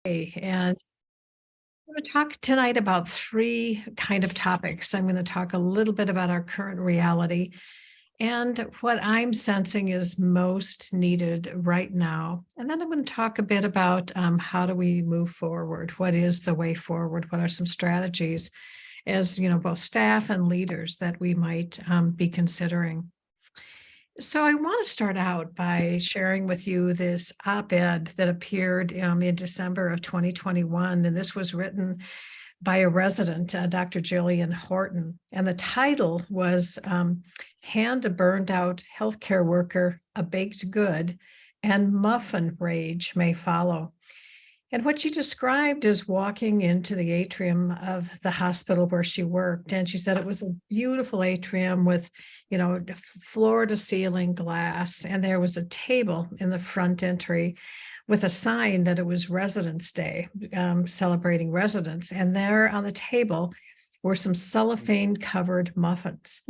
And I'm going to talk tonight about three kind of topics. I'm going to talk a little bit about our current reality and what I'm sensing is most needed right now. And then I'm going to talk a bit about how do we move forward? What is the way forward? What are some strategies as, both staff and leaders that we might be considering? So I want to start out by sharing with you this op-ed that appeared in December of 2021, and this was written by a resident, Dr. Jillian Horton, and the title was Hand a Burned Out Healthcare Worker a Baked Good, and Muffin Rage May Follow. And what she described is walking into the atrium of the hospital where she worked. And she said it was a beautiful atrium with, floor to ceiling glass. And there was a table in the front entry with a sign that it was Residence Day, celebrating residents. And there on the table were some cellophane covered muffins.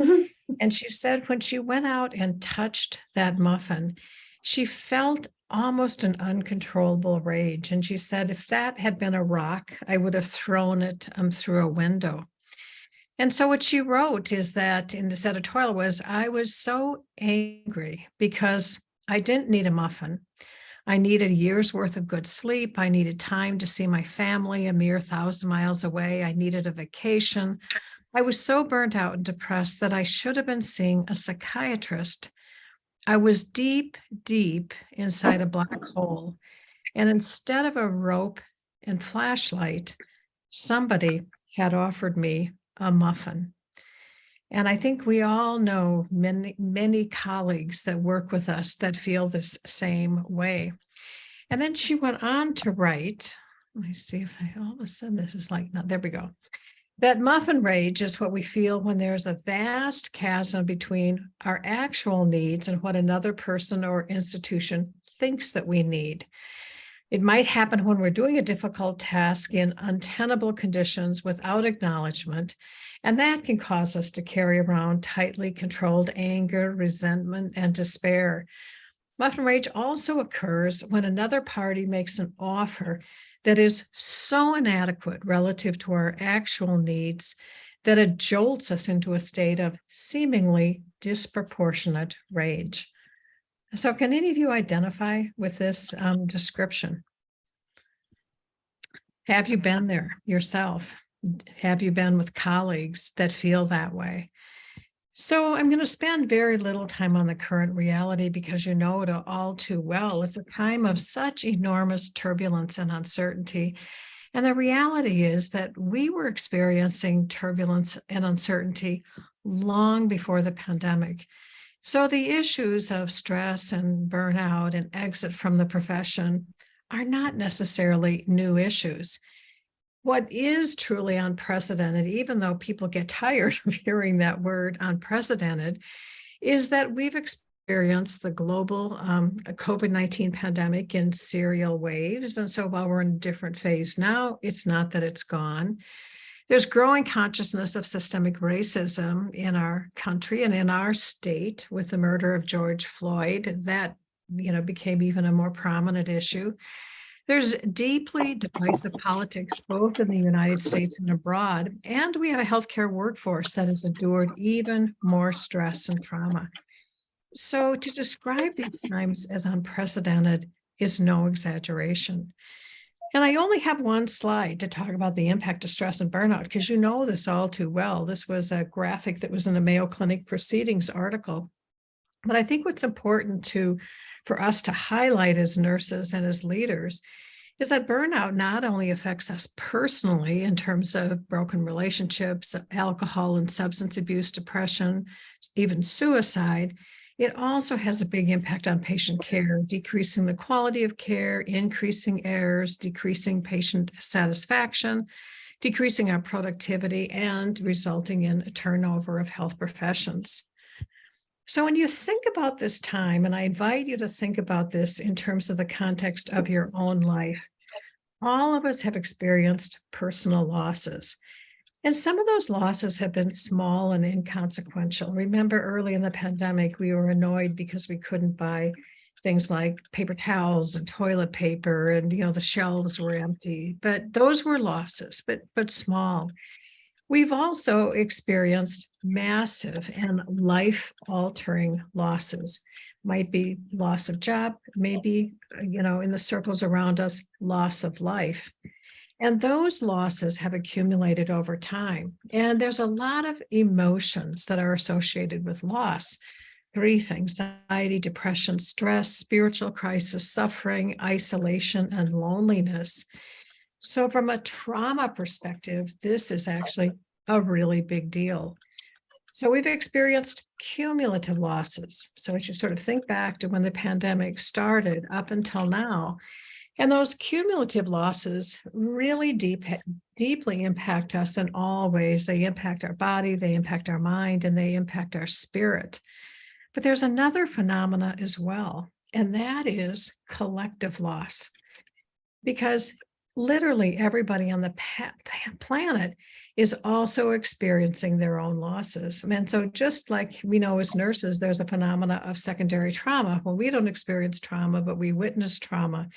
And she said when she went out and touched that muffin, she felt almost an uncontrollable rage. And she said, if that had been a rock, I would have thrown it through a window. And so what she wrote is that in this editorial was, I was so angry because I didn't need a muffin. I needed a year's worth of good sleep. I needed time to see my family a mere 1,000 miles away. I needed a vacation. I was so burnt out and depressed that I should have been seeing a psychiatrist. I was deep, deep inside a black hole. And instead of a rope and flashlight, somebody had offered me a muffin. And I think we all know many, many colleagues that work with us that feel this same way. And then she went on to write, let me see if all of a sudden this is like, no, there we go. That muffin rage is what we feel when there's a vast chasm between our actual needs and what another person or institution thinks that we need. It might happen when we're doing a difficult task in untenable conditions without acknowledgement, and that can cause us to carry around tightly controlled anger, resentment, and despair. Muffin rage also occurs when another party makes an offer that is so inadequate relative to our actual needs that it jolts us into a state of seemingly disproportionate rage. So can any of you identify with this description? Have you been there yourself? Have you been with colleagues that feel that way? So I'm going to spend very little time on the current reality because you know it all too well. It's a time of such enormous turbulence and uncertainty. And the reality is that we were experiencing turbulence and uncertainty long before the pandemic. So the issues of stress and burnout and exit from the profession are not necessarily new issues. What is truly unprecedented, even though people get tired of hearing that word unprecedented, is that we've experienced the global COVID-19 pandemic in serial waves. And so while we're in a different phase now, it's not that it's gone. There's growing consciousness of systemic racism in our country and in our state with the murder of George Floyd. That, became even a more prominent issue. There's deeply divisive politics, both in the United States and abroad, and we have a healthcare workforce that has endured even more stress and trauma. So to describe these times as unprecedented is no exaggeration. And I only have one slide to talk about the impact of stress and burnout, because you know this all too well. This was a graphic that was in a Mayo Clinic Proceedings article. But I think what's important for us to highlight as nurses and as leaders is that burnout not only affects us personally in terms of broken relationships, alcohol and substance abuse, depression, even suicide, it also has a big impact on patient care, decreasing the quality of care, increasing errors, decreasing patient satisfaction, decreasing our productivity, and resulting in a turnover of health professions. So when you think about this time, and I invite you to think about this in terms of the context of your own life, all of us have experienced personal losses. And some of those losses have been small and inconsequential. Remember early in the pandemic, we were annoyed because we couldn't buy things like paper towels and toilet paper, and the shelves were empty. But those were losses, but small. We've also experienced massive and life-altering losses. Might be loss of job, maybe, in the circles around us, loss of life. And those losses have accumulated over time. And there's a lot of emotions that are associated with loss: grief, anxiety, depression, stress, spiritual crisis, suffering, isolation, and loneliness. So, from a trauma perspective, this is actually a really big deal. So, we've experienced cumulative losses. So, as you sort of think back to when the pandemic started up until now, and those cumulative losses really deeply impact us in all ways. They impact our body, they impact our mind, and they impact our spirit. But there's another phenomena as well, and that is collective loss. Because literally everybody on the planet is also experiencing their own losses. And so just like we know as nurses, there's a phenomena of secondary trauma. Well, we don't experience trauma, but we witness trauma.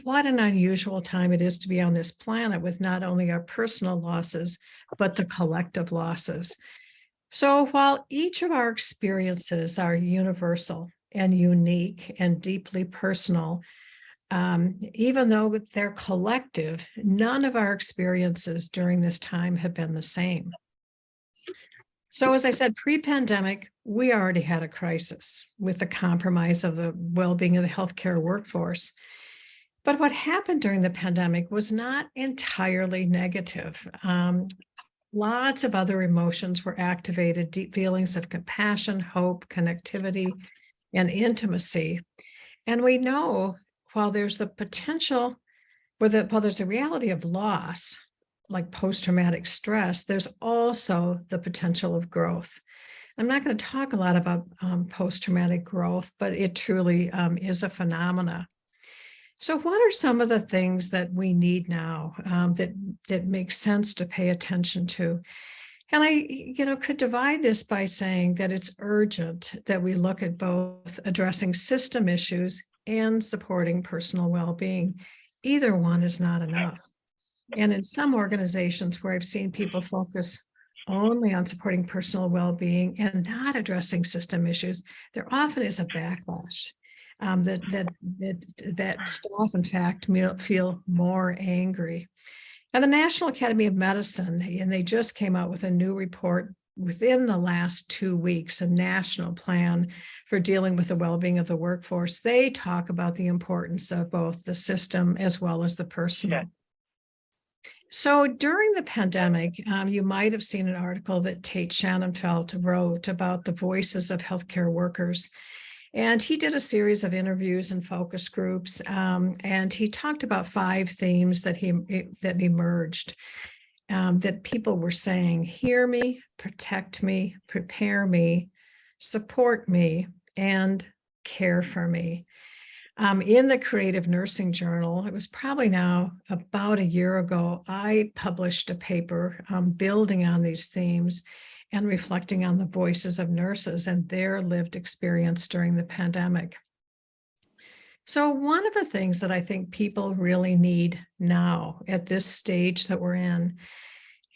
What an unusual time it is to be on this planet with not only our personal losses, but the collective losses. So while each of our experiences are universal and unique and deeply personal, even though they're collective, none of our experiences during this time have been the same. So as I said, pre-pandemic, we already had a crisis with the compromise of the well-being of the healthcare workforce. But what happened during the pandemic was not entirely negative. Lots of other emotions were activated: deep feelings of compassion, hope, connectivity, and intimacy. And we know while there's the potential, while there's a reality of loss, like post-traumatic stress, there's also the potential of growth. I'm not going to talk a lot about post-traumatic growth, but it truly is a phenomena. So what are some of the things that we need now that make sense to pay attention to? And I could divide this by saying that it's urgent that we look at both addressing system issues and supporting personal well-being. Either one is not enough. And in some organizations where I've seen people focus only on supporting personal well-being and not addressing system issues, there often is a backlash. That staff, in fact, feel more angry. And the National Academy of Medicine, and they just came out with a new report within the last 2 weeks, a national plan for dealing with the well-being of the workforce. They talk about the importance of both the system as well as the personal. Okay. So during the pandemic, you might have seen an article that Tate Shannonfeld wrote about the voices of healthcare workers. And he did a series of interviews and focus groups, and he talked about 5 themes that emerged, that people were saying: hear me, protect me, prepare me, support me, and care for me. In the Creative Nursing Journal, it was probably now about a year ago, I published a paper building on these themes and reflecting on the voices of nurses and their lived experience during the pandemic. So one of the things that I think people really need now at this stage that we're in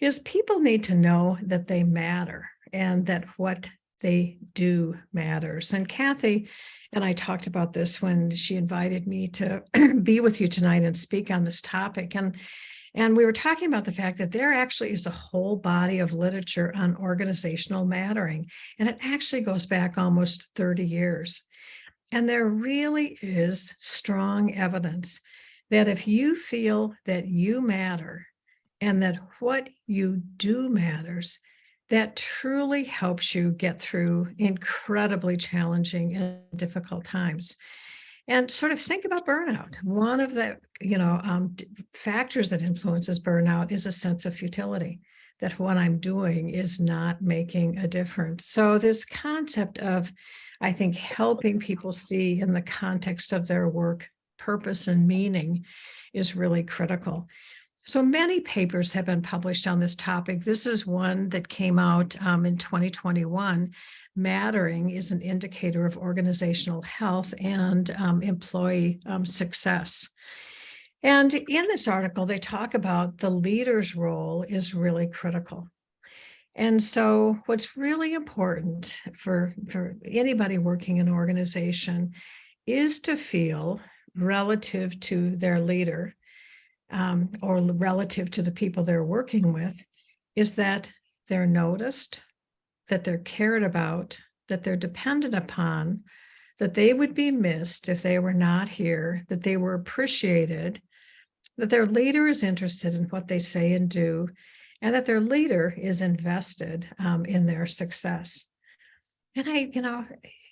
is people need to know that they matter and that what they do matters. And Kathy and I talked about this when she invited me to be with you tonight and speak on this topic. And we were talking about the fact that there actually is a whole body of literature on organizational mattering, and it actually goes back almost 30 years. And there really is strong evidence that if you feel that you matter and that what you do matters, that truly helps you get through incredibly challenging and difficult times. And sort of think about burnout. One of the factors that influences burnout is a sense of futility, that what I'm doing is not making a difference. So this concept of, I think, helping people see in the context of their work purpose and meaning is really critical. So many papers have been published on this topic. This is one that came out in 2021. Mattering is an indicator of organizational health and employee success. And in this article, they talk about the leader's role is really critical. And so what's really important for anybody working in an organization is to feel relative to their leader, or relative to the people they're working with, is that they're noticed, that they're cared about, that they're dependent upon, that they would be missed if they were not here, that they were appreciated, that their leader is interested in what they say and do, and that their leader is invested in their success. And I,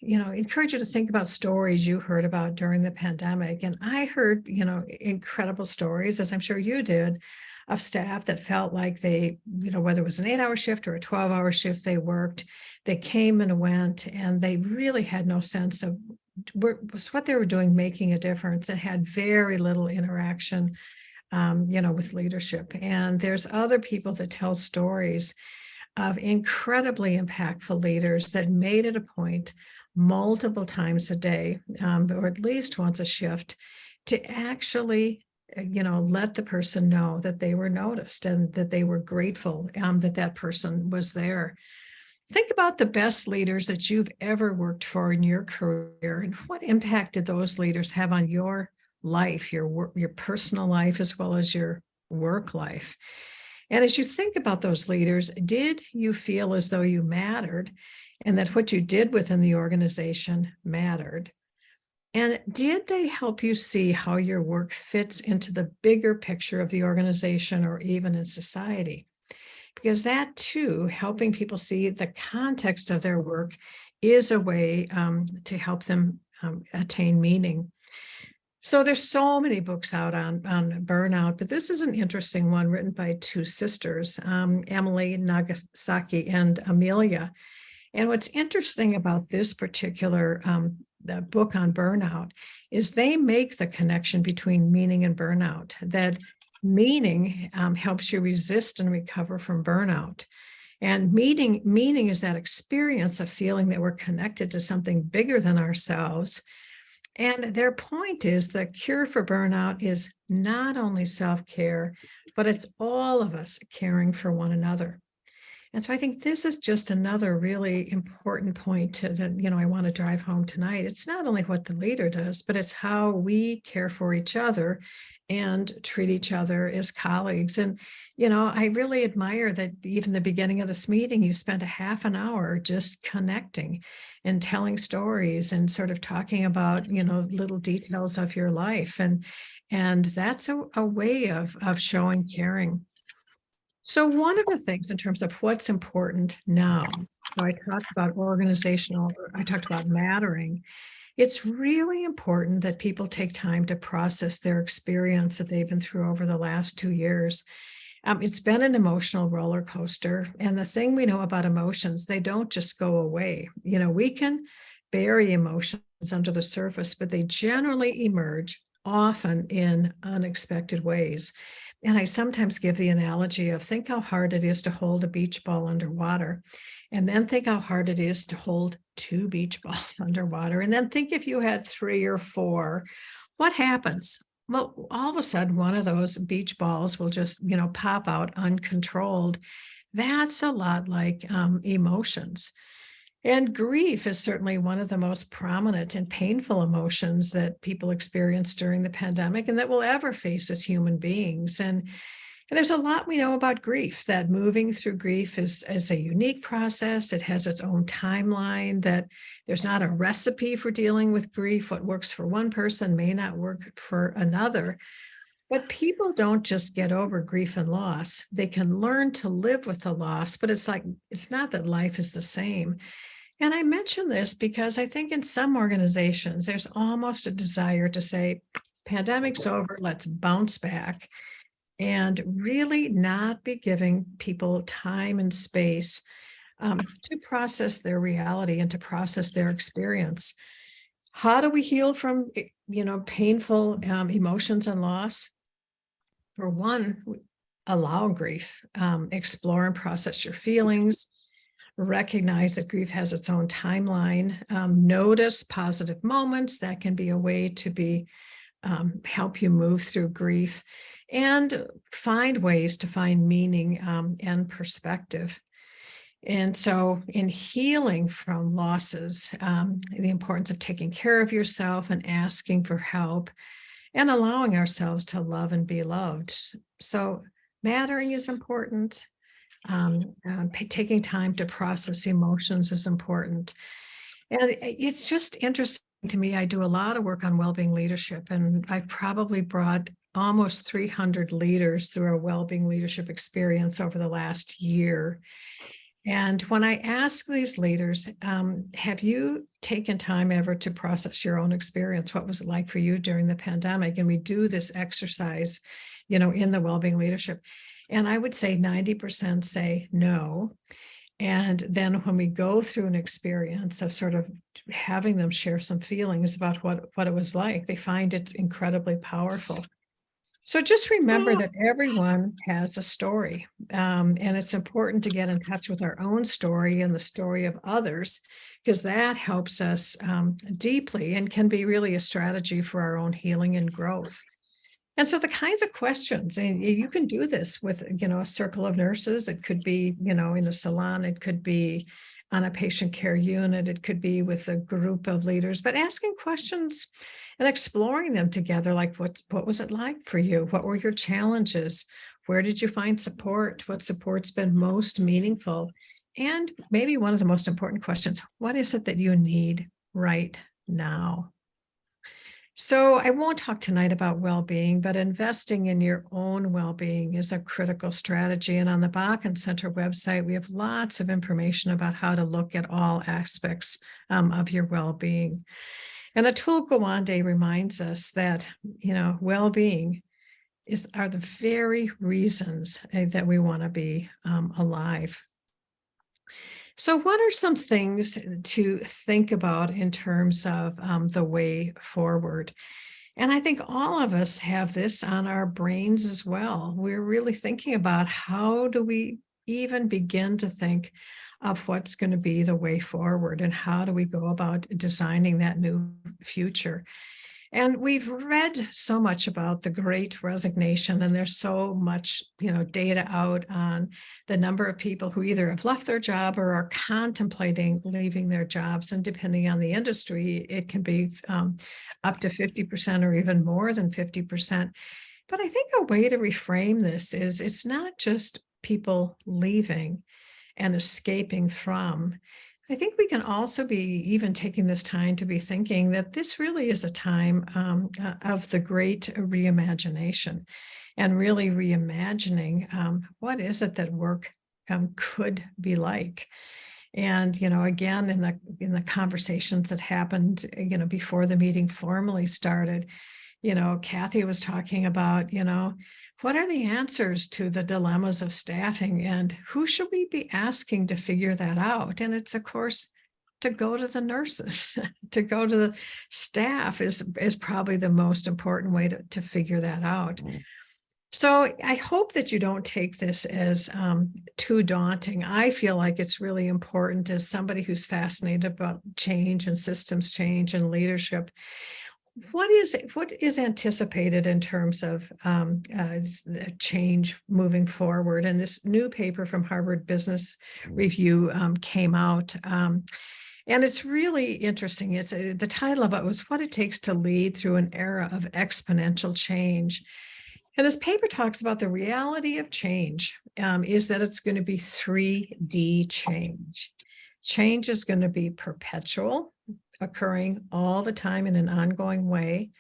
encourage you to think about stories you heard about during the pandemic. And I heard, incredible stories, as I'm sure you did, of staff that felt like they, whether it was an 8-hour shift or a 12-hour shift they worked, they came and went, and they really had no sense of was what they were doing making a difference, and had very little interaction, with leadership. And there's other people that tell stories of incredibly impactful leaders that made it a point multiple times a day, or at least once a shift, to actually, let the person know that they were noticed and that they were grateful that that person was there. Think about the best leaders that you've ever worked for in your career, and what impact did those leaders have on your life, your work, your personal life, as well as your work life. And as you think about those leaders, did you feel as though you mattered, and that what you did within the organization mattered? And did they help you see how your work fits into the bigger picture of the organization or even in society? Because that too, helping people see the context of their work, is a way to help them attain meaning. So there's so many books out on burnout, but this is an interesting one written by two sisters, Emily Nagasaki and Amelia. And what's interesting about this particular the book on burnout is they make the connection between meaning and burnout, that meaning helps you resist and recover from burnout. And meaning is that experience of feeling that we're connected to something bigger than ourselves. And their point is the cure for burnout is not only self-care, but it's all of us caring for one another. And so I think this is just another really important point that, I want to drive home tonight. It's not only what the leader does, but it's how we care for each other and treat each other as colleagues. And, I really admire that even the beginning of this meeting, you spent a half an hour just connecting and telling stories and sort of talking about, little details of your life. And that's a way of showing caring. So one of the things in terms of what's important now, so I talked about mattering. It's really important that people take time to process their experience that they've been through over the last 2 years. It's been an emotional roller coaster. And the thing we know about emotions, they don't just go away. We can bury emotions under the surface, but they generally emerge, often in unexpected ways. And I sometimes give the analogy of, think how hard it is to hold a beach ball underwater, and then think how hard it is to hold 2 beach balls underwater. And then think if you had 3 or 4, what happens? Well, all of a sudden, one of those beach balls will just, pop out uncontrolled. That's a lot like emotions. And grief is certainly one of the most prominent and painful emotions that people experience during the pandemic and that we'll ever face as human beings. And there's a lot we know about grief, that moving through grief is a unique process. It has its own timeline, that there's not a recipe for dealing with grief. What works for one person may not work for another. But people don't just get over grief and loss. They can learn to live with the loss, but it's not that life is the same. And I mention this because I think in some organizations, there's almost a desire to say, pandemic's over, let's bounce back, and really not be giving people time and space to process their reality and to process their experience. How do we heal from, painful emotions and loss? For one, allow grief, explore and process your feelings, recognize that grief has its own timeline, notice positive moments. That can be a way to help you move through grief, and find ways to find meaning and perspective. And so, in healing from losses, the importance of taking care of yourself and asking for help and allowing ourselves to love and be loved. So, mattering is important. Taking time to process emotions is important. And it's just interesting to me. I do a lot of work on well-being leadership, and I've probably brought almost 300 leaders through a well-being leadership experience over the last year. And when I ask these leaders, have you taken time ever to process your own experience? What was it like for you during the pandemic? And we do this exercise, in the well-being leadership. And I would say 90% say no. And then when we go through an experience of sort of having them share some feelings about what it was like, they find it's incredibly powerful. So just remember that everyone has a story, and it's important to get in touch with our own story and the story of others, because that helps us deeply and can be really a strategy for our own healing and growth. And so the kinds of questions, and you can do this with, a circle of nurses. It could be, in a salon. It could be on a patient care unit. It could be with a group of leaders, but asking questions and exploring them together. Like, what was it like for you? What were your challenges? Where did you find support? What support's been most meaningful? And maybe one of the most important questions, what is it that you need right now? So I won't talk tonight about well-being, but investing in your own well-being is a critical strategy. And on the Bakken Center website, we have lots of information about how to look at all aspects of your well-being. And Atul Gawande reminds us that, well-being are the very reasons that we want to be alive. So what are some things to think about in terms of the way forward? And I think all of us have this on our brains as well. We're really thinking about, how do we even begin to think of what's going to be the way forward, and how do we go about designing that new future? And we've read so much about the Great Resignation, and there's so much, data out on the number of people who either have left their job or are contemplating leaving their jobs. And depending on the industry, it can be up to 50% or even more than 50%. But I think a way to reframe this is, it's not just people leaving and escaping from. I think we can also be even taking this time to be thinking that this really is a time of the great reimagination, and really reimagining what is it that work could be like. And again, in the conversations that happened before the meeting formally started, Kathy was talking about, what are the answers to the dilemmas of staffing, and who should we be asking to figure that out? And it's, of course, to go to the nurses, to go to the staff is probably the most important way to figure that out. So I hope that you don't take this as too daunting. I feel like it's really important, as somebody who's fascinated about change and systems change and leadership. What is anticipated in terms of change moving forward? And this new paper from Harvard Business Review came out. And it's really interesting. It's the title of it was "What It Takes to Lead Through an Era of Exponential Change." And this paper talks about the reality of change is that it's going to be 3D change. Change is going to be perpetual, occurring all the time in an ongoing way.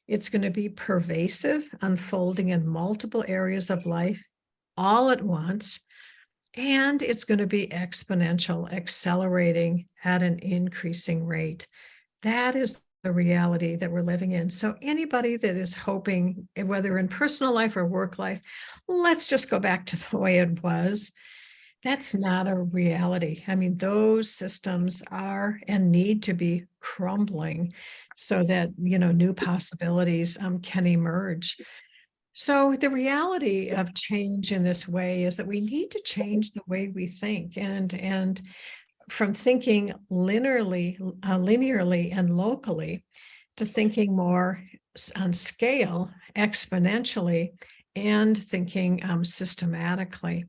It's going to be pervasive, unfolding in multiple areas of life all at once. And it's going to be exponential, accelerating at an increasing rate. That is the reality that we're living in. So anybody that is hoping, whether in personal life or work life, let's just go back to the way it was, that's not a reality. I mean, those systems are and need to be crumbling so that, new possibilities can emerge. So the reality of change in this way is that we need to change the way we think, and from thinking linearly and locally to thinking more on scale, exponentially, and thinking systematically.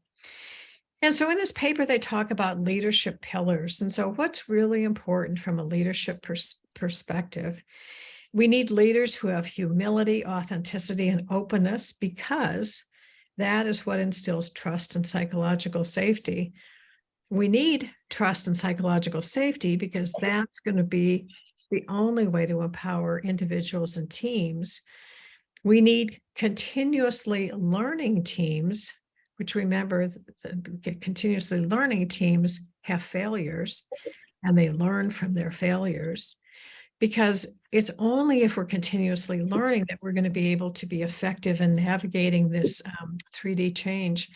And so in this paper, they talk about leadership pillars. And so what's really important from a leadership perspective, we need leaders who have humility, authenticity, and openness, because that is what instills trust and psychological safety. We need trust and psychological safety because that's going to be the only way to empower individuals and teams. We need continuously learning teams, which, remember, the continuously learning teams have failures and they learn from their failures, because it's only if we're continuously learning that we're going to be able to be effective in navigating this 3D change.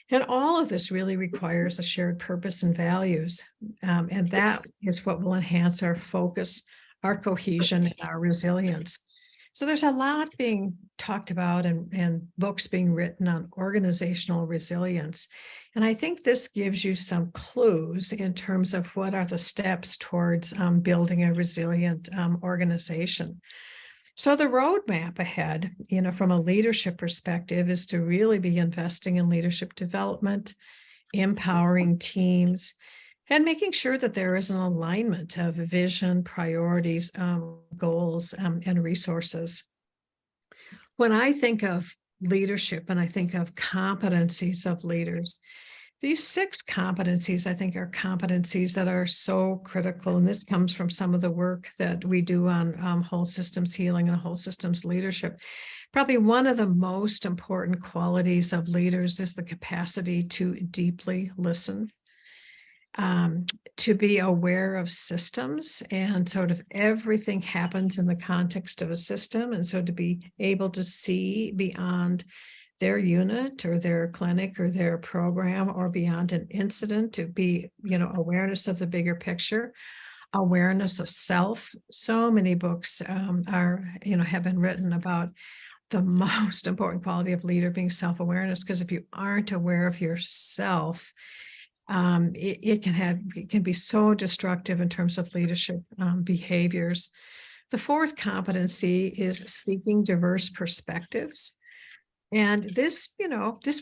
And all of this really requires a shared purpose and values. And that is what will enhance our focus, our cohesion, and our resilience. So there's a lot being talked about and books being written on organizational resilience. And I think this gives you some clues in terms of what are the steps towards building a resilient organization. So the roadmap ahead, from a leadership perspective, is to really be investing in leadership development, empowering teams, and making sure that there is an alignment of vision, priorities, goals, and resources. When I think of leadership and I think of competencies of leaders, these 6 competencies, I think, are competencies that are so critical. And this comes from some of the work that we do on whole systems healing and whole systems leadership. Probably one of the most important qualities of leaders is the capacity to deeply listen, to be aware of systems, and sort of everything happens in the context of a system. And so to be able to see beyond their unit or their clinic or their program or beyond an incident, to be, awareness of the bigger picture, awareness of self. So many books have been written about the most important quality of leader being self-awareness, because if you aren't aware of yourself, it can be so destructive in terms of leadership behaviors. The 4th competency is seeking diverse perspectives. And this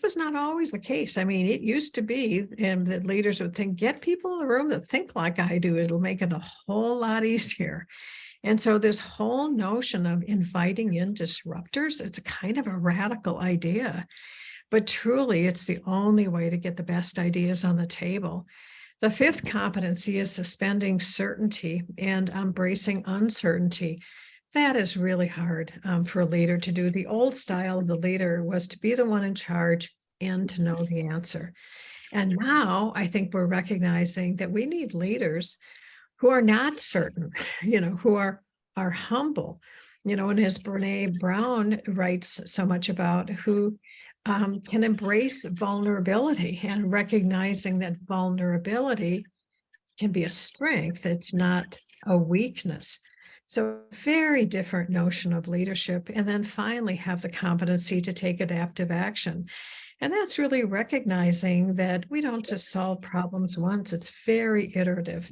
was not always the case. I mean, it used to be that leaders would think, get people in the room that think like I do. It'll make it a whole lot easier. And so this whole notion of inviting in disruptors, it's a kind of a radical idea, but truly it's the only way to get the best ideas on the table. The 5th competency is suspending certainty and embracing uncertainty. That is really hard for a leader to do. The old style of the leader was to be the one in charge and to know the answer. And now I think we're recognizing that we need leaders who are not certain, who are humble, and as Brene Brown writes so much about, who can embrace vulnerability, and recognizing that vulnerability can be a strength. It's not a weakness. So very different notion of leadership. And then finally have the competency to take adaptive action. And that's really recognizing that we don't just solve problems once. It's very iterative,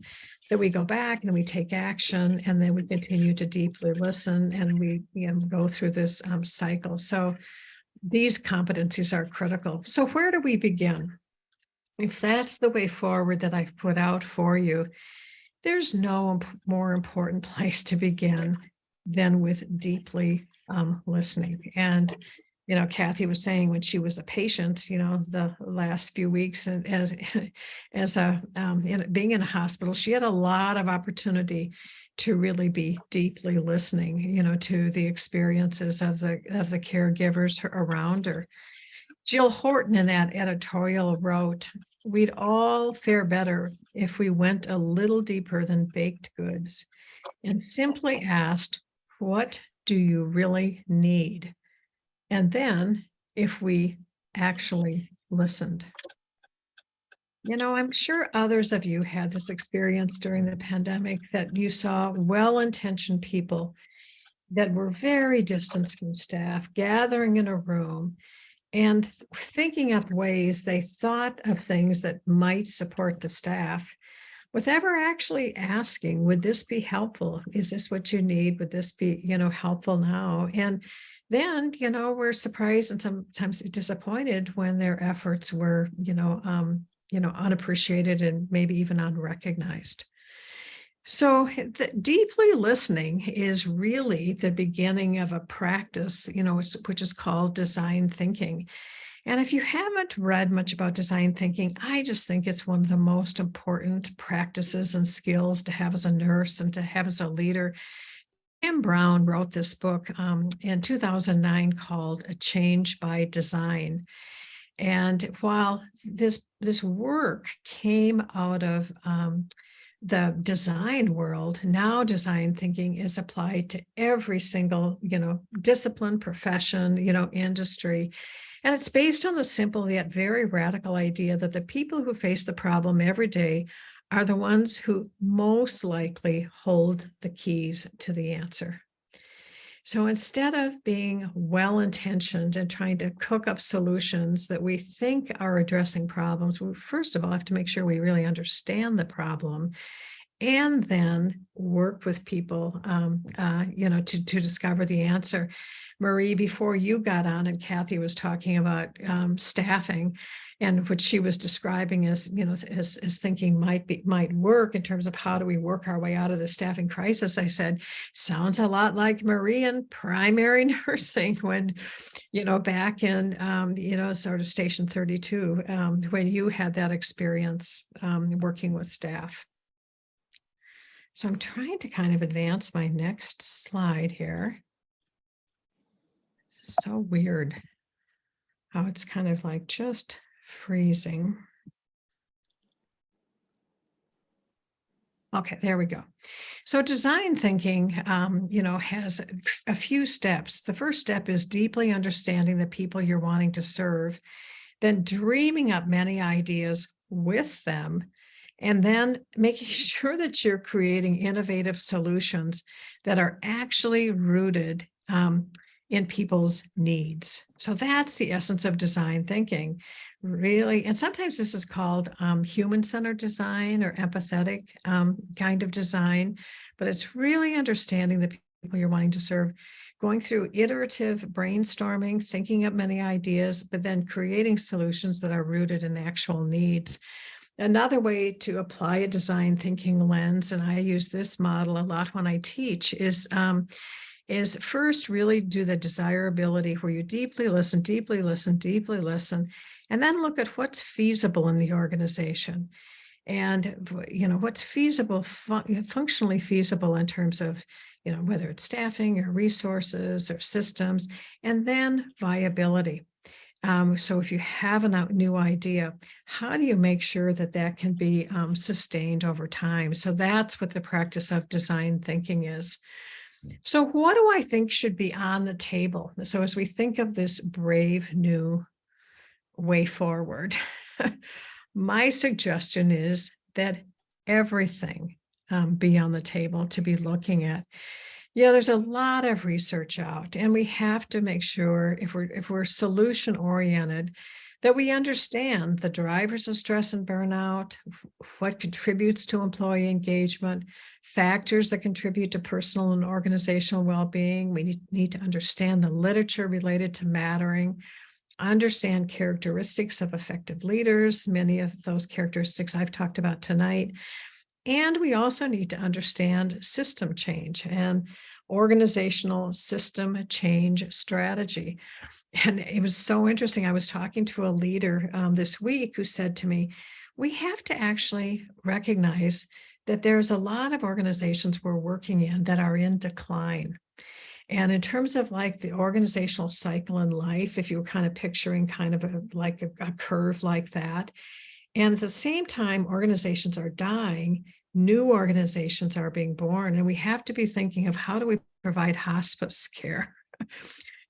that we go back and we take action, and then we continue to deeply listen, and we go through this cycle. So these competencies are critical. So where do we begin? If that's the way forward that I've put out for you, there's no more important place to begin than with deeply listening. And, Kathy was saying when she was a patient, the last few weeks, and as being in a hospital, she had a lot of opportunity to really be deeply listening, to the experiences of the caregivers around her. Jill Horton in that editorial wrote, "We'd all fare better if we went a little deeper than baked goods and simply asked, what do you really need? And then if we actually listened." I'm sure others of you had this experience during the pandemic, that you saw well-intentioned people that were very distant from staff, gathering in a room and thinking up ways they thought of things that might support the staff with ever actually asking, would this be helpful? Is this what you need? Would this be, helpful now? And then, we're surprised and sometimes disappointed when their efforts were, unappreciated and maybe even unrecognized. So deeply listening is really the beginning of a practice, which is called design thinking. And if you haven't read much about design thinking, I just think it's one of the most important practices and skills to have as a nurse and to have as a leader. Jim Brown wrote this book in 2009 called A Change by Design. And while this work came out of the design world, now design thinking is applied to every single, discipline, profession, industry. And it's based on the simple yet very radical idea that the people who face the problem every day are the ones who most likely hold the keys to the answer. So instead of being well-intentioned and trying to cook up solutions that we think are addressing problems, we first of all have to make sure we really understand the problem and then work with people, to discover the answer. Marie, before you got on and Kathy was talking about staffing and what she was describing as, as thinking might work in terms of how do we work our way out of the staffing crisis. I said, sounds a lot like Marie in primary nursing when, back in, sort of station 32, when you had that experience working with staff. So I'm trying to kind of advance my next slide here. This is so weird how it's kind of like just freezing. Okay, there we go. So design thinking, has a few steps. The first step is deeply understanding the people you're wanting to serve, then dreaming up many ideas with them, and then making sure that you're creating innovative solutions that are actually rooted in people's needs. So that's the essence of design thinking, really. And sometimes this is called human-centered design or empathetic kind of design, but it's really understanding the people you're wanting to serve, going through iterative brainstorming, thinking up many ideas, but then creating solutions that are rooted in actual needs. Another way to apply a design thinking lens, and I use this model a lot when I teach, is first really do the desirability where you deeply listen, and then look at what's feasible in the organization. And, what's feasible, functionally feasible in terms of, whether it's staffing or resources or systems, and then viability. So if you have a new idea, how do you make sure that that can be sustained over time? So that's what the practice of design thinking is. So what do I think should be on the table? So as we think of this brave new way forward, my suggestion is that everything be on the table to be looking at. There's a lot of research out, and we have to make sure if we're solution oriented, that we understand the drivers of stress and burnout, what contributes to employee engagement, factors that contribute to personal and organizational well-being. We need to understand the literature related to mattering, understand characteristics of effective leaders, many of those characteristics I've talked about tonight. And we also need to understand system change and organizational system change strategy. And it was so interesting. I was talking to a leader this week who said to me, we have to actually recognize that there's a lot of organizations we're working in that are in decline. And in terms of like the organizational cycle in life, if you were kind of picturing kind of a curve like that, and at the same time, organizations are dying, new organizations are being born, and we have to be thinking of how do we provide hospice care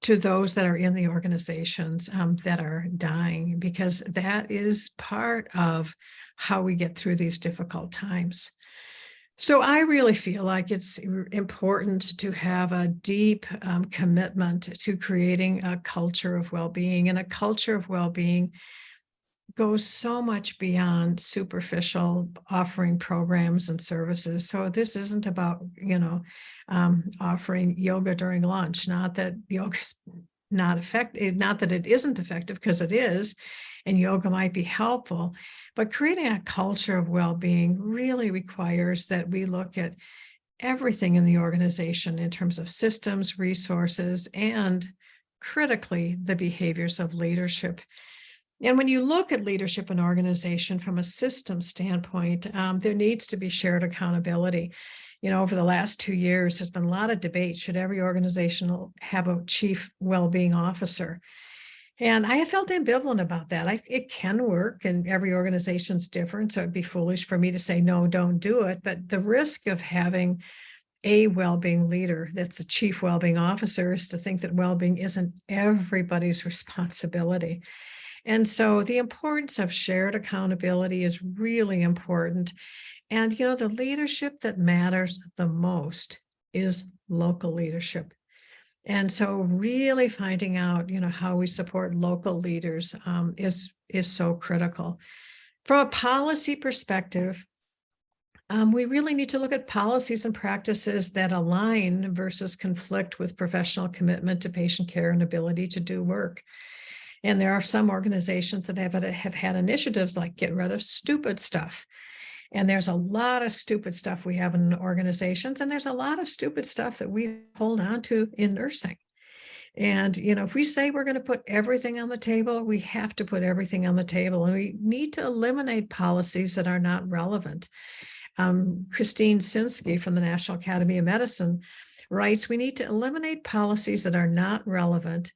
to those that are in the organizations that are dying, because that is part of how we get through these difficult times. So I really feel like it's important to have a deep commitment to creating a culture of well-being, and a culture of well-being goes so much beyond superficial offering programs and services. So this isn't about, offering yoga during lunch. Not that yoga's not effective, not that it isn't effective, because it is, and yoga might be helpful, but creating a culture of well-being really requires that we look at everything in the organization in terms of systems, resources, and critically, the behaviors of leadership. And when you look at leadership and organization from a system standpoint, there needs to be shared accountability. Over the last 2 years, there's been a lot of debate. Should every organization have a chief well-being officer? And I have felt ambivalent about that. It can work, and every organization's different. So it'd be foolish for me to say, no, don't do it. But the risk of having a well-being leader that's the chief well-being officer is to think that well-being isn't everybody's responsibility. And so the importance of shared accountability is really important. And, the leadership that matters the most is local leadership. And so really finding out, how we support local leaders is so critical. From a policy perspective, we really need to look at policies and practices that align versus conflict with professional commitment to patient care and ability to do work. And there are some organizations that have had initiatives like get rid of stupid stuff. And there's a lot of stupid stuff we have in organizations, and there's a lot of stupid stuff that we hold on to in nursing. And, if we say we're going to put everything on the table, we have to put everything on the table, and we need to eliminate policies that are not relevant. Christine Sinsky from the National Academy of Medicine writes, we need to eliminate policies that are not relevant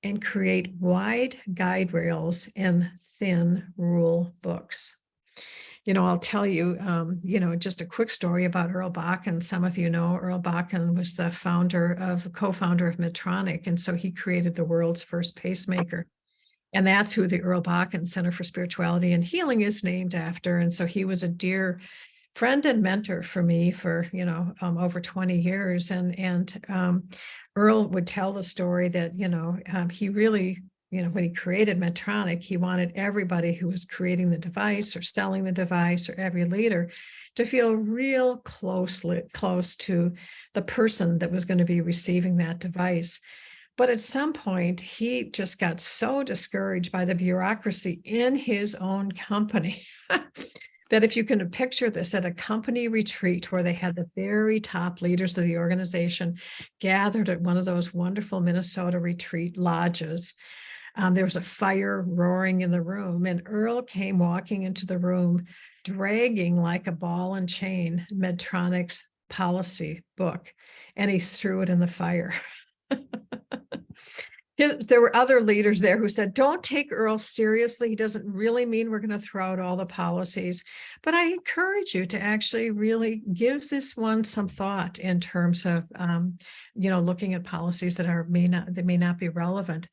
and create wide guide rails and thin rule books. I'll tell you, just a quick story about Earl Bakken. Some of you know Earl Bakken was the co-founder of Medtronic. And so he created the world's first pacemaker. And that's who the Earl Bakken Center for Spirituality and Healing is named after. And so he was a dear friend and mentor for me for, over 20 years. And Earl would tell the story that, he really, when he created Medtronic, he wanted everybody who was creating the device or selling the device, or every leader, to feel real close to the person that was going to be receiving that device. But at some point, he just got so discouraged by the bureaucracy in his own company that, if you can picture this, at a company retreat where they had the very top leaders of the organization gathered at one of those wonderful Minnesota retreat lodges, there was a fire roaring in the room, and Earl came walking into the room, dragging like a ball and chain Medtronic's policy book, and he threw it in the fire. There were other leaders there who said, don't take Earl seriously. He doesn't really mean we're going to throw out all the policies. But I encourage you to actually really give this one some thought in terms of, looking at policies that may not be relevant.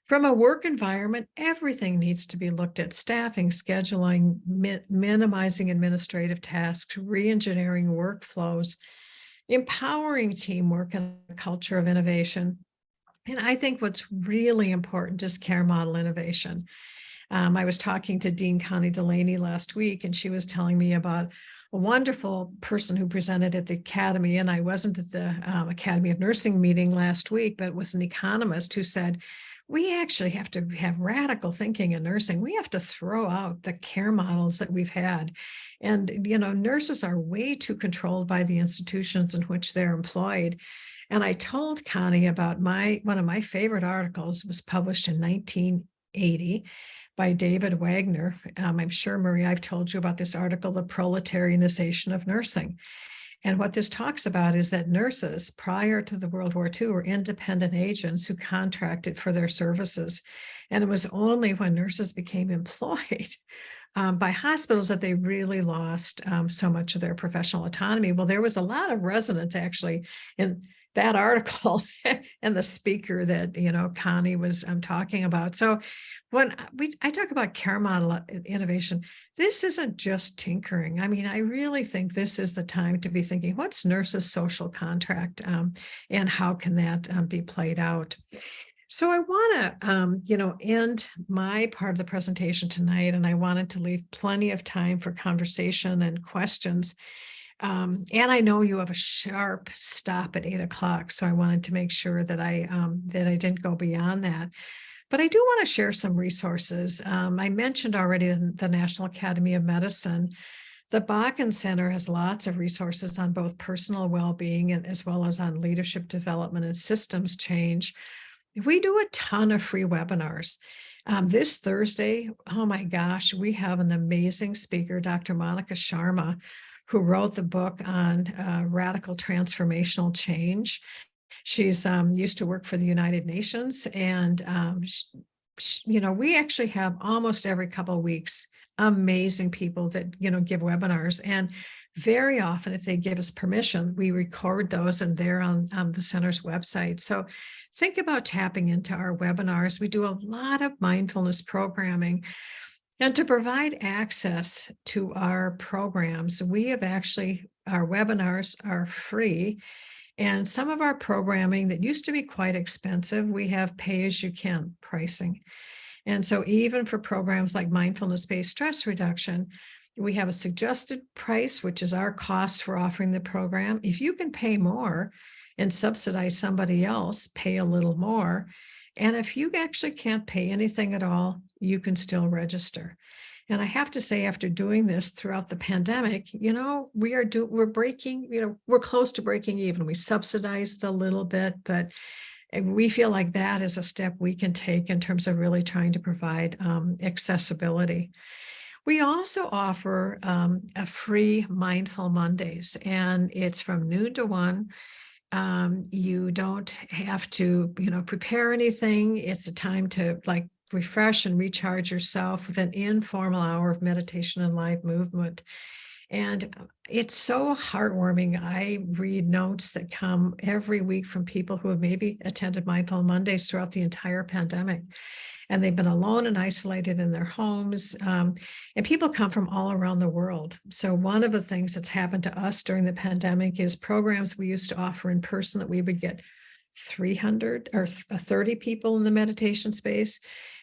From a work environment, everything needs to be looked at: staffing, scheduling, minimizing administrative tasks, re-engineering workflows, empowering teamwork, and a culture of innovation. And I think what's really important is care model innovation. I was talking to Dean Connie Delaney last week, and she was telling me about a wonderful person who presented at the Academy. And I wasn't at the Academy of Nursing meeting last week, but it was an economist who said, we actually have to have radical thinking in nursing. We have to throw out the care models that we've had. And, nurses are way too controlled by the institutions in which they're employed. And I told Connie about one of my favorite articles. Was published in 1980 by David Wagner. I'm sure, Marie, I've told you about this article, The Proletarianization of Nursing. And what this talks about is that nurses prior to the World War II were independent agents who contracted for their services. And it was only when nurses became employed by hospitals that they really lost so much of their professional autonomy. Well, there was a lot of resonance actually that article and the speaker that, Connie was talking about. So when I talk about care model innovation, this isn't just tinkering. I mean, I really think this is the time to be thinking, what's nurses' social contract, and how can that be played out? So I want to, end my part of the presentation tonight, and I wanted to leave plenty of time for conversation and questions. And I know you have a sharp stop at 8 o'clock, so I wanted to make sure that I didn't go beyond that. But I do want to share some resources. I mentioned already the National Academy of Medicine. The Bakken Center has lots of resources on both personal well-being and as well as on leadership development and systems change. We do a ton of free webinars. This Thursday, oh my gosh, we have an amazing speaker, Dr. Monica Sharma, who wrote the book on radical transformational change. She's used to work for the United Nations, and we actually have almost every couple of weeks amazing people that give webinars, and very often, if they give us permission, we record those and they're on the center's website. So think about tapping into our webinars. We do a lot of mindfulness programming. And to provide access to our programs, our webinars are free. And some of our programming that used to be quite expensive, we have pay-as-you-can pricing. And so even for programs like mindfulness-based stress reduction, we have a suggested price, which is our cost for offering the program. If you can pay more and subsidize somebody else, pay a little more. And if you actually can't pay anything at all, you can still register. And I have to say, after doing this throughout the pandemic, we're breaking, we're close to breaking even. We subsidized a little bit, but we feel like that is a step we can take in terms of really trying to provide accessibility. We also offer a free Mindful Mondays, and it's from noon to 1. You don't have to, prepare anything. It's a time to refresh and recharge yourself with an informal hour of meditation and live movement. And it's so heartwarming. I read notes that come every week from people who have maybe attended Mindful Mondays throughout the entire pandemic. And they've been alone and isolated in their homes. And people come from all around the world. So one of the things that's happened to us during the pandemic is programs we used to offer in person that we would get 300 or 30 people in the meditation space.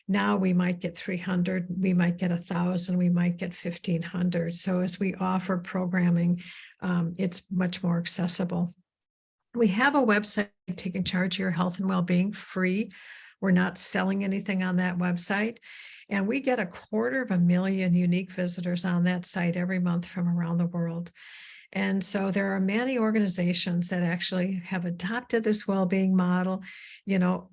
Now we might get 300, we might get 1,000, we might get 1,500. So as we offer programming, it's much more accessible. We have a website, Taking Charge of Your Health and Wellbeing, free. We're not selling anything on that website. And we get 250,000 unique visitors on that site every month from around the world. And so there are many organizations that actually have adopted this well-being model, and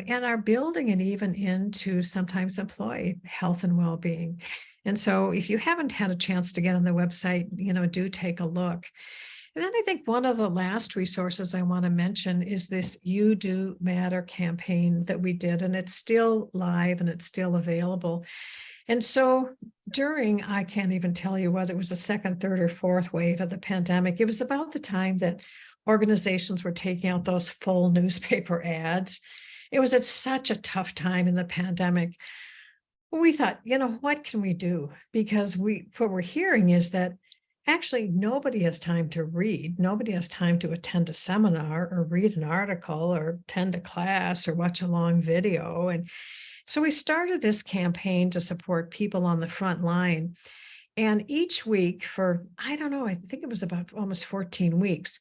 are building it even into sometimes employee health and well-being. And so if you haven't had a chance to get on the website, do take a look. And then I think one of the last resources I want to mention is this You Do Matter campaign that we did, and it's still live and it's still available. And so I can't even tell you whether it was the second, third, or fourth wave of the pandemic, it was about the time that organizations were taking out those full newspaper ads. It was at such a tough time in the pandemic. We thought, what can we do? Because what we're hearing is that actually nobody has time to read. Nobody has time to attend a seminar or read an article or attend a class or watch a long video. And so we started this campaign to support people on the front line. And each week for, I think it was about almost 14 weeks,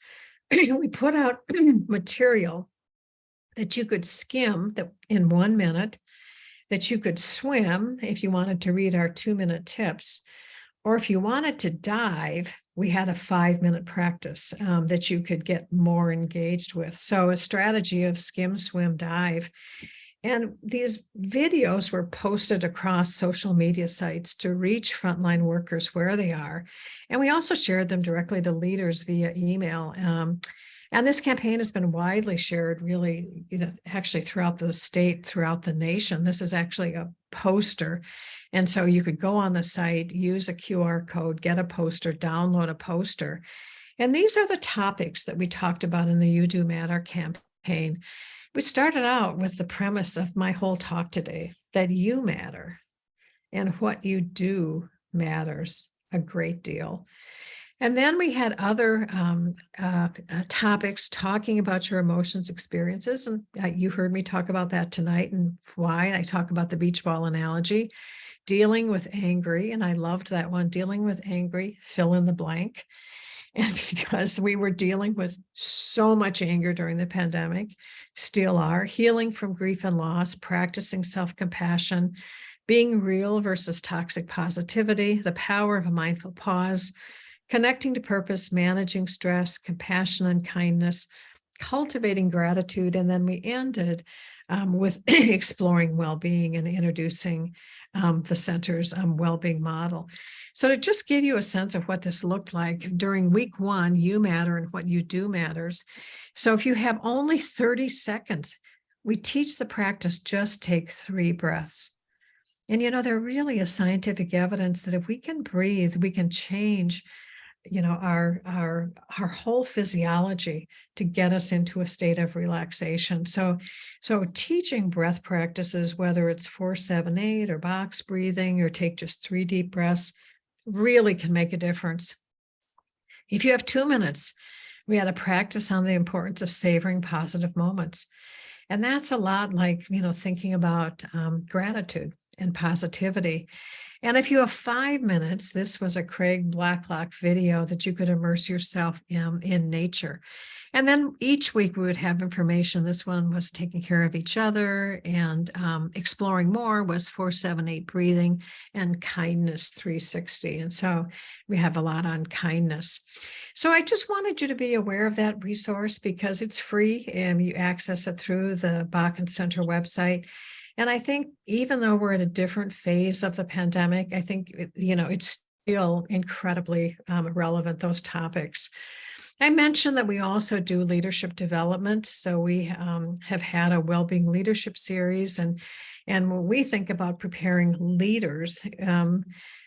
we put out material that you could skim in 1 minute, that you could swim if you wanted to read our 2-minute tips. Or if you wanted to dive, we had a 5-minute practice that you could get more engaged with. So a strategy of skim, swim, dive. And these videos were posted across social media sites to reach frontline workers where they are. And we also shared them directly to leaders via email. And this campaign has been widely shared, really, actually throughout the state, throughout the nation. This is actually a poster. And so you could go on the site, use a QR code, get a poster, download a poster. And these are the topics that we talked about in the You Do Matter campaign. We started out with the premise of my whole talk today, that you matter and what you do matters a great deal. And then we had other topics talking about your emotions, experiences. And you heard me talk about that tonight and why. I talk about the beach ball analogy, dealing with angry. And I loved that one, dealing with angry, fill in the blank. And because we were dealing with so much anger during the pandemic, still are, healing from grief and loss, practicing self-compassion, being real versus toxic positivity, the power of a mindful pause, connecting to purpose, managing stress, compassion and kindness, cultivating gratitude. And then we ended with exploring well-being and introducing the center's well-being model. So to just give you a sense of what this looked like during week 1, you matter and what you do matters. So if you have only 30 seconds, we teach the practice, just take 3 breaths. And, there really is scientific evidence that if we can breathe, we can change our whole physiology to get us into a state of relaxation. So teaching breath practices, whether it's 4-7-8 or box breathing, or take just 3 deep breaths, really can make a difference. If you have 2 minutes, we had a practice on the importance of savoring positive moments. And that's a lot like, thinking about gratitude and positivity. And if you have 5 minutes, this was a Craig Blacklock video that you could immerse yourself in nature. And then each week we would have information. This one was taking care of each other, and exploring more was 4-7-8 breathing, and kindness 360. And so we have a lot on kindness. So I just wanted you to be aware of that resource because it's free and you access it through the Bakken Center website. And I think even though we're at a different phase of the pandemic, I think, it's still incredibly relevant, those topics. I mentioned that we also do leadership development. So we have had a well-being leadership series. And when we think about preparing leaders,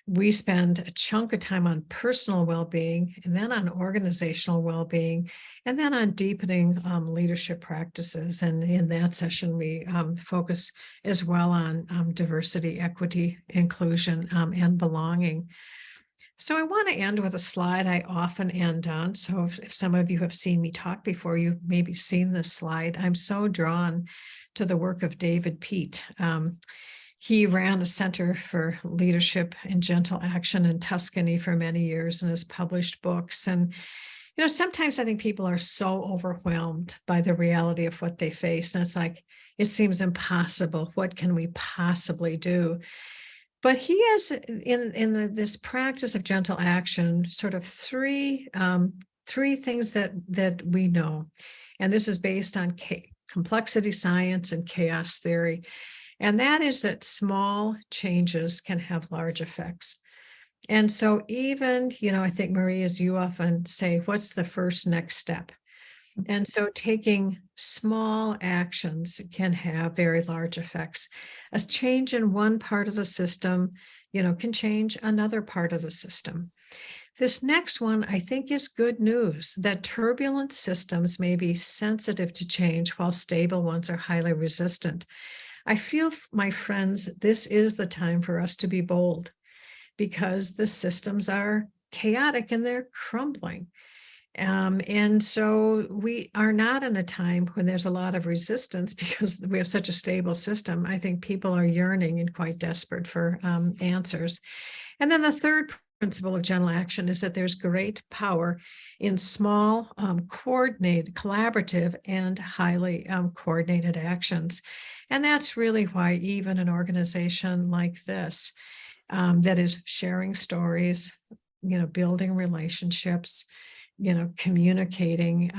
we spend a chunk of time on personal well-being, and then on organizational well-being, and then on deepening leadership practices. And in that session, we focus as well on diversity, equity, inclusion, and belonging. So I want to end with a slide I often end on. So if some of you have seen me talk before, you've maybe seen this slide. I'm so drawn to the work of David Peat. He ran a Center for Leadership and Gentle Action in Tuscany for many years and has published books. And, sometimes I think people are so overwhelmed by the reality of what they face. And it's like, it seems impossible. What can we possibly do? But he has, in this practice of gentle action, sort of three things that we know. And this is based on complexity science and chaos theory. And that is that small changes can have large effects. And so even, I think, Marie, as you often say, what's the first next step? And so taking small actions can have very large effects. A change in one part of the system, can change another part of the system. This next one, I think, is good news, that turbulent systems may be sensitive to change while stable ones are highly resistant. I feel, my friends, this is the time for us to be bold because the systems are chaotic and they're crumbling. And so we are not in a time when there's a lot of resistance because we have such a stable system. I think people are yearning and quite desperate for answers. And then the third principle of gentle action is that there's great power in small, coordinated, collaborative, and highly coordinated actions. And that's really why even an organization like this, that is sharing stories, building relationships, communicating,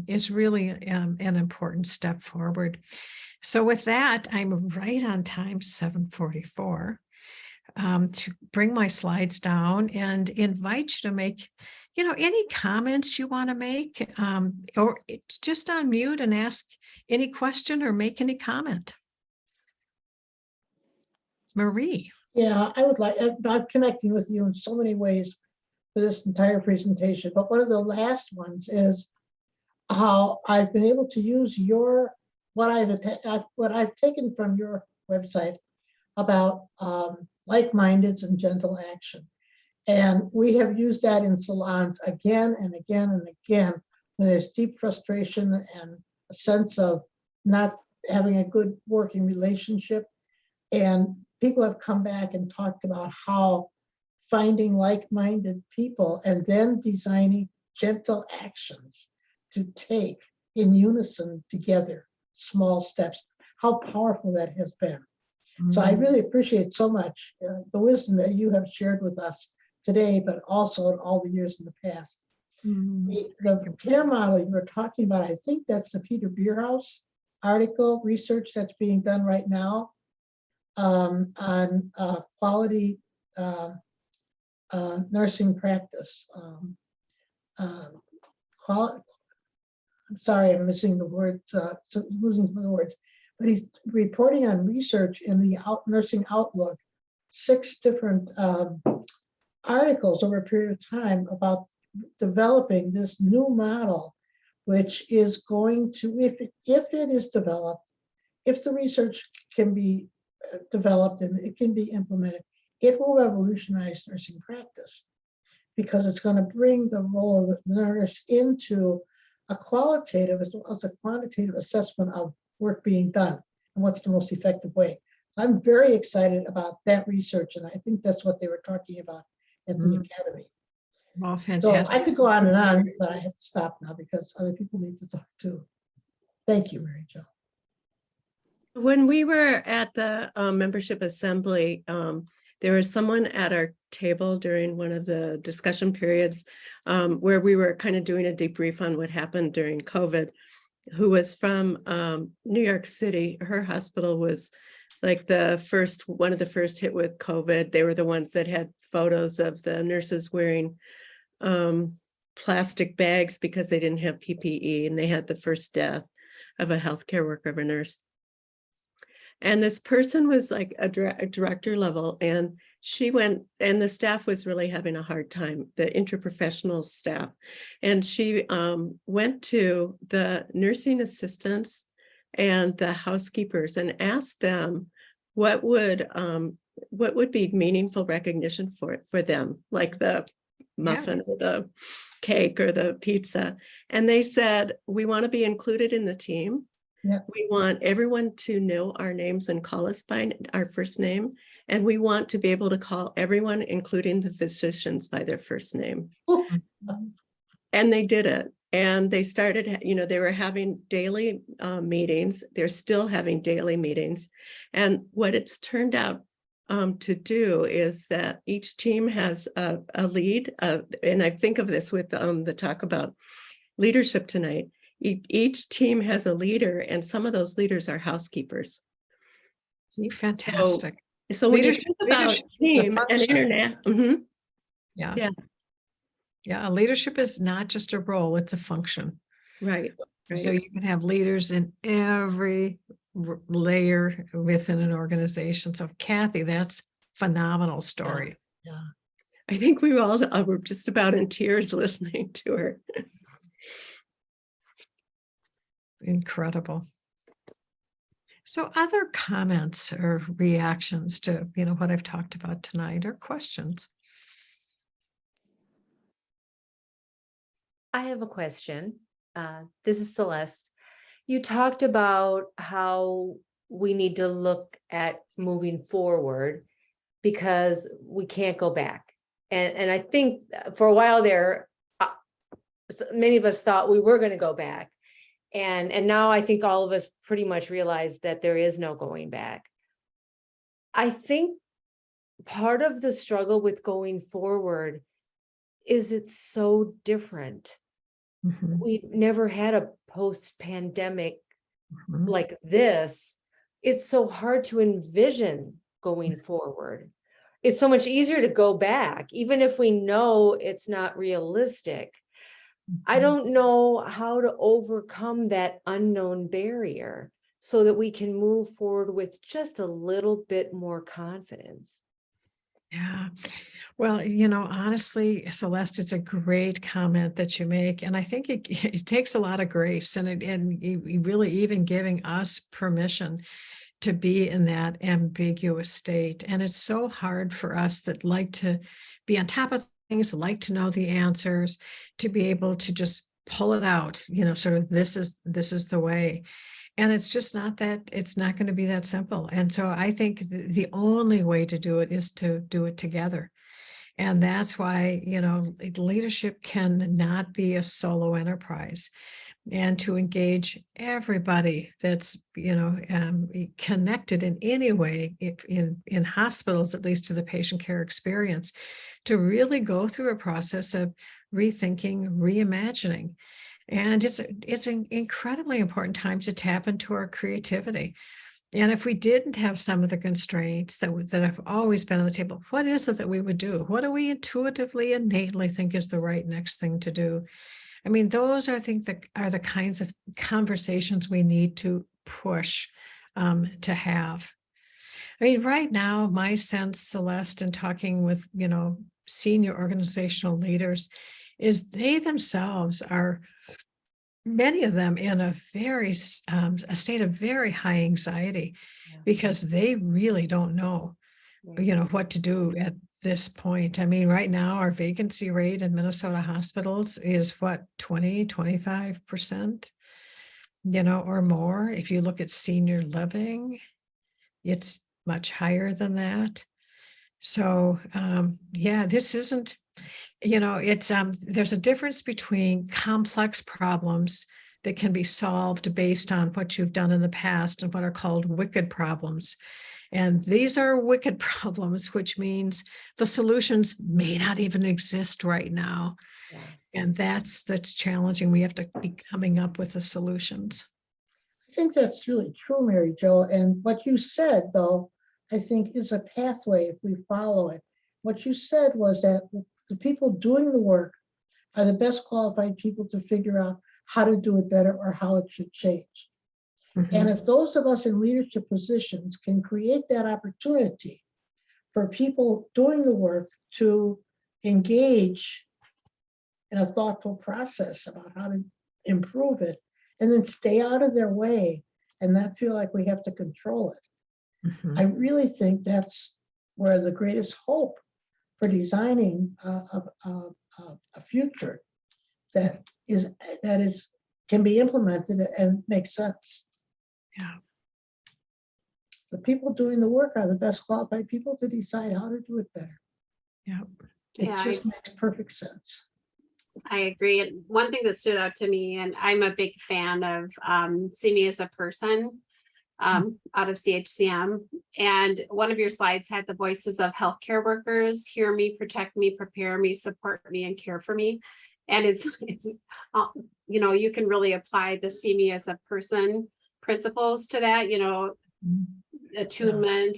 is really an important step forward. So with that, I'm right on time, 7:44, to bring my slides down and invite you to make, any comments you want to make, or just unmute and ask any question or make any comment. Marie. Yeah, I would like, I'm connecting with you in so many ways, for this entire presentation, but one of the last ones is how I've been able to use what I've taken from your website about like-mindeds and gentle action. And we have used that in salons again and again and again when there's deep frustration and a sense of not having a good working relationship. And people have come back and talked about how finding like-minded people and then designing gentle actions to take in unison together, small steps, how powerful that has been. So I really appreciate so much the wisdom that you have shared with us today, but also in all the years in the past. The care model you were talking about, I think that's the Peter Bierhaus article research that's being done right now on quality nursing practice. I'm sorry, I'm missing the words, losing some of the words, but he's reporting on research in the Nursing Outlook, 6 different articles over a period of time about developing this new model, which is going to, if it is developed, if the research can be developed and it can be implemented, it will revolutionize nursing practice because it's going to bring the role of the nurse into a qualitative as well as a quantitative assessment of work being done and what's the most effective way. I'm very excited about that research, and I think that's what they were talking about at the Academy. Well, fantastic. So I could go on and on, but I have to stop now because other people need to talk too. Thank you, Mary Jo. When we were at the membership assembly, there was someone at our table during one of the discussion periods where we were kind of doing a debrief on what happened during COVID, who was from New York City. Her hospital was like one of the first hit with COVID. They were the ones that had photos of the nurses wearing plastic bags because they didn't have PPE, and they had the first death of a healthcare worker, of a nurse. And this person was like a director level, and she went, and the staff was really having a hard time, the interprofessional staff. And she went to the nursing assistants and the housekeepers and asked them what would be meaningful recognition for them, like the muffin or the cake or the pizza. And they said, we want to be included in the team. Yeah. We want everyone to know our names and call us by our first name. And we want to be able to call everyone, including the physicians, by their first name. And they did it. And they started, they were having daily meetings. They're still having daily meetings. And what it's turned out to do is that each team has a lead. And I think of this with the talk about leadership tonight. Each team has a leader, and some of those leaders are housekeepers. See, fantastic. So when you think about team and internet, yeah, leadership is not just a role, it's a function. Right. So you can have leaders in every layer within an organization. So Kathy, that's phenomenal story. Yeah. I think we all were just about in tears listening to her. Incredible. So other comments or reactions to, what I've talked about tonight, or questions? I have a question. This is Celeste. You talked about how we need to look at moving forward because we can't go back. And I think for a while there, many of us thought we were going to go back. And now I think all of us pretty much realize that there is no going back. I think part of the struggle with going forward is it's so different. We've never had a post-pandemic like this. It's so hard to envision going forward. It's so much easier to go back, even if we know it's not realistic. I don't know how to overcome that unknown barrier so that we can move forward with just a little bit more confidence. Yeah. Well, honestly, Celeste, it's a great comment that you make. And I think it, it takes a lot of grace and really even giving us permission to be in that ambiguous state. And it's so hard for us that like to be on top of things, like to know the answers, to be able to just pull it out, sort of this is the way. And it's just not that, it's not going to be that simple. And so I think the only way to do it is to do it together. And that's why, leadership can not be a solo enterprise, and to engage everybody that's, connected in any way, if in hospitals, at least to the patient care experience, to really go through a process of rethinking, reimagining. And it's an incredibly important time to tap into our creativity. And if we didn't have some of the constraints that have always been on the table, what is it that we would do? What do we intuitively, innately think is the right next thing to do? I mean, those are, I think, that are the kinds of conversations we need to push to have. I mean, right now, my sense, Celeste, in talking with, senior organizational leaders, is they themselves are, many of them, in a state of very high anxiety, Yeah. because they really don't know, what to do at this point. I mean, right now, our vacancy rate in Minnesota hospitals is what, 25%, or more. If you look at senior living, it's much higher than that. So, yeah, this isn't, it's, there's a difference between complex problems that can be solved based on what you've done in the past and what are called wicked problems. And these are wicked problems, which means the solutions may not even exist right now. Yeah. And that's challenging. We have to be coming up with the solutions. I think that's really true, Mary Jo. And what you said, though, I think is a pathway if we follow it. What you said was that the people doing the work are the best qualified people to figure out how to do it better or how it should change. And if those of us in leadership positions can create that opportunity for people doing the work to engage in a thoughtful process about how to improve it, and then stay out of their way and not feel like we have to control it. Mhm. I really think that's where the greatest hope for designing a future that can be implemented and makes sense. Yeah. The people doing the work are the best qualified people to decide how to do it better. Yeah. It Yeah, just makes perfect sense. I agree. And one thing that stood out to me, and I'm a big fan of See Me as a Person out of CHCM. And one of your slides had the voices of healthcare workers: hear me, protect me, prepare me, support me, and care for me. And it's you can really apply the See Me as a Person principles to that, attunement,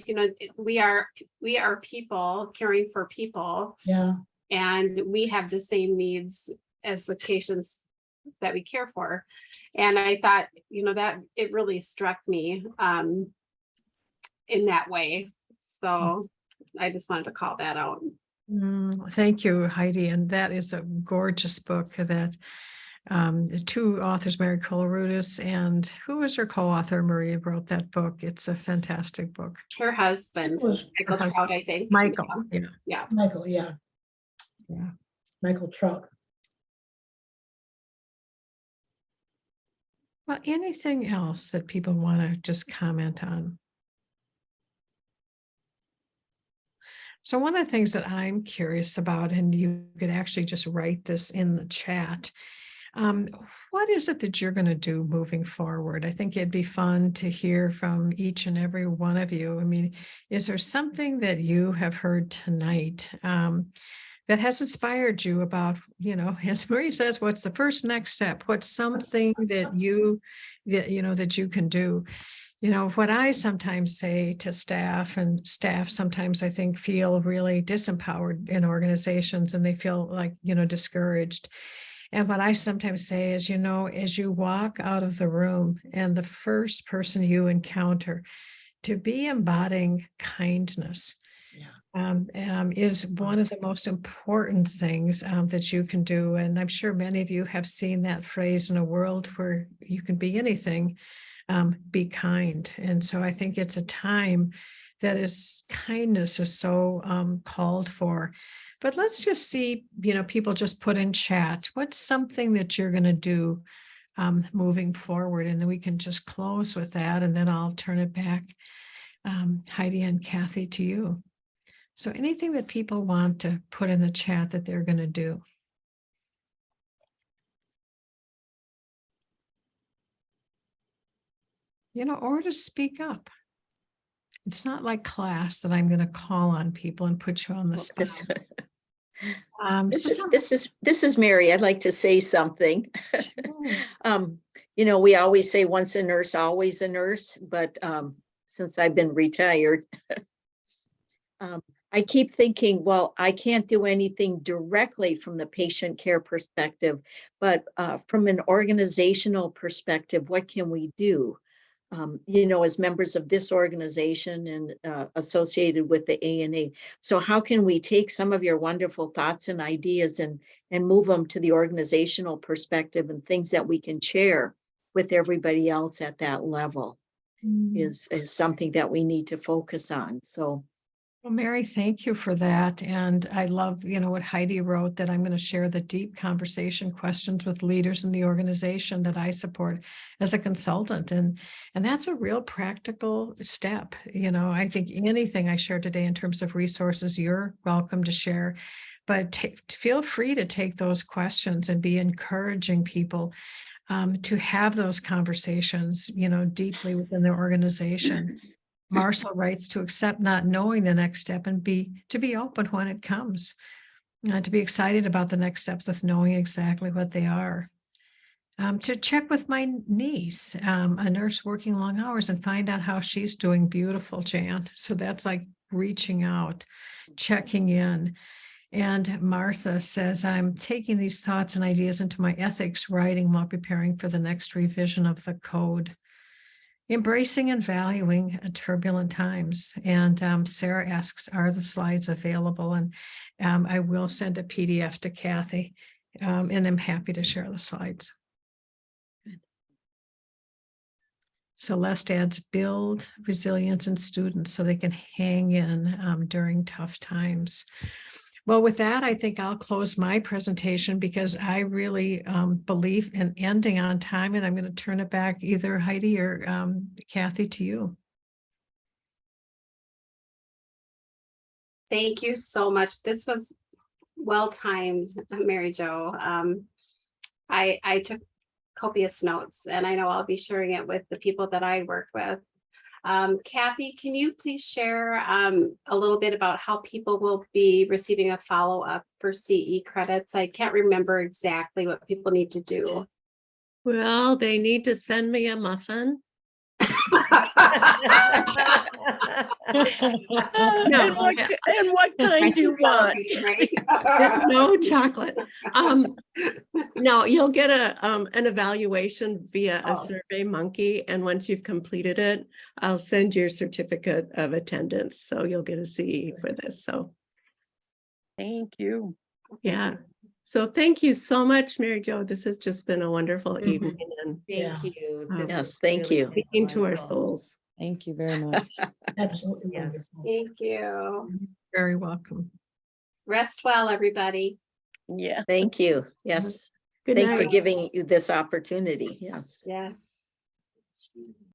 we are people caring for people, Yeah, and we have the same needs as the patients that we care for. And I thought, that it really struck me in that way. So I just wanted to call that out. Thank you, Heidi. And that is a gorgeous book that the two authors, Mary Kolarudis and who was her co-author, Maria, wrote that book. It's a fantastic book. Her husband, it was Michael husband, Trout, I think. Michael. Yeah. Yeah. Michael, yeah, Yeah. Michael Trout. Well, anything else that people want to just comment on? So one of the things that I'm curious about, and you could actually just write this in the chat, what is it that you're going to do moving forward? I think it'd be fun to hear from each and every one of you. I mean, is there something that you have heard tonight that has inspired you about, as Marie says, what's the first next step? What's something that you can do? What I sometimes say to staff, and staff sometimes I think feel really disempowered in organizations, and they feel like, discouraged. And what I sometimes say is, as you walk out of the room and the first person you encounter, to be embodying kindness. Yeah. is one of the most important things that you can do. And I'm sure many of you have seen that phrase, in a world where you can be anything, be kind. And so I think it's a time that is kindness is so called for. But let's just see, people just put in chat, what's something that you're going to do moving forward? And then we can just close with that. And then I'll turn it back, Heidi and Kathy, to you. So anything that people want to put in the chat that they're going to do. Or to speak up. It's not like class that I'm going to call on people and put you on the spot. This is Mary. I'd like to say something. Sure. We always say once a nurse, always a nurse, but since I've been retired, I keep thinking, well, I can't do anything directly from the patient care perspective, but from an organizational perspective, what can we do? As members of this organization and associated with the ANA. So how can we take some of your wonderful thoughts and ideas and move them to the organizational perspective, and things that we can share with everybody else at that level is something that we need to focus on. So Well, Mary, thank you for that. And I love, what Heidi wrote, that I'm going to share the deep conversation questions with leaders in the organization that I support as a consultant. And that's a real practical step. I think anything I share today in terms of resources, you're welcome to share, but feel free to take those questions and be encouraging people to have those conversations, deeply within their organization. Marshall writes, to accept not knowing the next step and to be open when it comes, to be excited about the next steps with knowing exactly what they are. To check with my niece, a nurse working long hours, and find out how she's doing. Beautiful, Jan. So that's like reaching out, checking in. And Martha says, I'm taking these thoughts and ideas into my ethics writing while preparing for the next revision of the code. Embracing and valuing turbulent times. And Sarah asks, are the slides available? And I will send a PDF to Kathy, and I'm happy to share the slides. Celeste adds, build resilience in students so they can hang in during tough times. Well, with that, I think I'll close my presentation, because I really believe in ending on time, and I'm going to turn it back either Heidi or Kathy to you. Thank you so much. This was well timed, Mary Jo. I took copious notes, and I know I'll be sharing it with the people that I work with. Kathy, can you please share a little bit about how people will be receiving a follow-up for CE credits? I can't remember exactly what people need to do. Well, they need to send me a muffin. and what kind do you want? No chocolate. No, you'll get an evaluation via a Survey Monkey, and once you've completed it, I'll send your certificate of attendance, so you'll get a CE for this. So Thank you. yeah, so thank you so much, Mary Jo. This has just been a wonderful evening, and Thank you. This Yes, is thank really you. speaking to our wonderful. souls. Thank you very much. Absolutely Yes. wonderful. Thank you. Very welcome. Rest well, everybody. Yeah. Thank you. Yes. Good Thank you night. for giving you this opportunity. Yes. Yes.